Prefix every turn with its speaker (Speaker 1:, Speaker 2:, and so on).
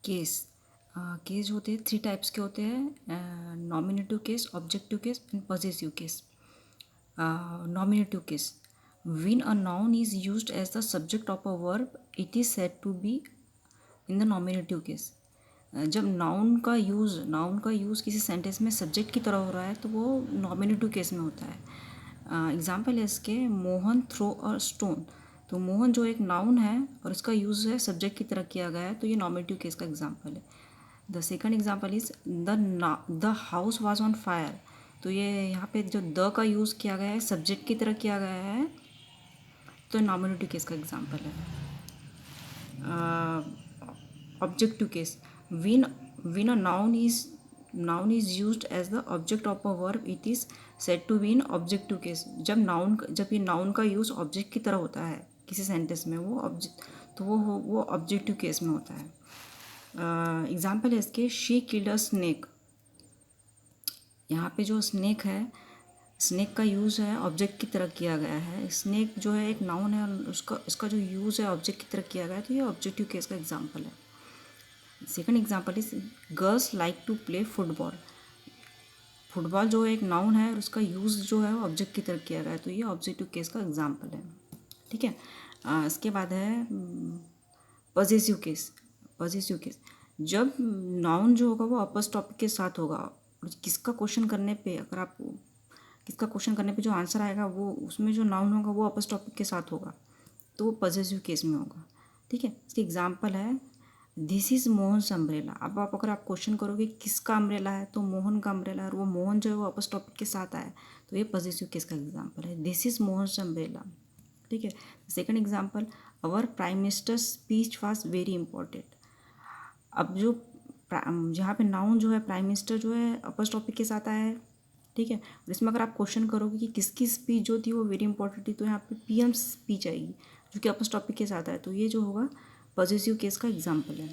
Speaker 1: Case case होते हैं 3 types के होते हैं, nominative case, objective case and possessive case. Nominative case, when a noun is used as the subject of a verb it is said to be in the nominative case। जब noun का use किसी sentence में subject की तरह हो रहा है तो वो नॉमिनेटिव केस में होता है। एग्जाम्पल है इसके, मोहन थ्रो अ स्टोन। तो मोहन जो एक नाउन है और इसका यूज़ है सब्जेक्ट की तरह किया गया है, तो ये नॉमिनेटिव केस का एग्जाम्पल है। The second example is the house was on fire. तो ये यहाँ पे जो द का यूज़ किया गया है सब्जेक्ट की तरह किया गया है, तो नॉमिनेटिव केस का एग्जाम्पल है। Objective case, when a noun is used as the object of a verb it is said to be in objective case। जब ये नाउन का यूज़ ऑब्जेक्ट की तरह होता है किसी सेंटेंस में, वो ऑब्जेक्ट, तो वो ऑब्जेक्टिव केस में होता है। एग्जाम्पल है इसके, शी किल्ड अ स्नेक। यहाँ पे जो स्नेक है, स्नेक का यूज़ है ऑब्जेक्ट की तरह किया गया है। स्नेक जो है एक नाउन है और उसका जो यूज़ है ऑब्जेक्ट की तरह किया गया है, तो ये ऑब्जेक्टिव केस का एग्जाम्पल है। Second example is girls like to play football. Football जो एक नाउन है और उसका यूज़ जो है ऑब्जेक्ट की तरह किया गया है, तो ये ऑब्जेक्टिव केस का एग्जाम्पल है। ठीक है। इसके बाद है पॉसेसिव केस। पॉसेसिव केस, जब नाउन जो होगा वो अपोस्ट्रोफी के साथ होगा और किसका क्वेश्चन करने पे जो आंसर आएगा वो उसमें जो नाउन होगा वो अपोस्ट्रोफी के साथ होगा, तो वो पॉसेसिव केस में होगा। ठीक है। इसके एग्जाम्पल है, दिस इज़ मोहन्स अम्ब्रेला। अब अगर आप क्वेश्चन करोगे किसका अम्ब्रेला है, तो मोहन का अम्ब्रेला है, और वो मोहन जो है वो अपोस्ट्रोफी के साथ आया, तो ये पॉसेसिव केस का एग्जाम्पल है, दिस इज़ मोहन्स अम्ब्रेला। ठीक है। Second example, our prime minister speech was very important. अब जो जहाँ पे नाउन जो है प्राइम मिनिस्टर जो है अपोस्ट्रोफी के साथ आया है। ठीक है। और इसमें अगर आप क्वेश्चन करोगे कि किसकी स्पीच जो थी वो वेरी इंपॉर्टेंट थी, तो यहाँ पे पीएम स्पीच आएगी जो कि अपोस्ट्रोफी के साथ है, तो ये जो होगा पॉसेसिव केस का एग्जाम्पल है।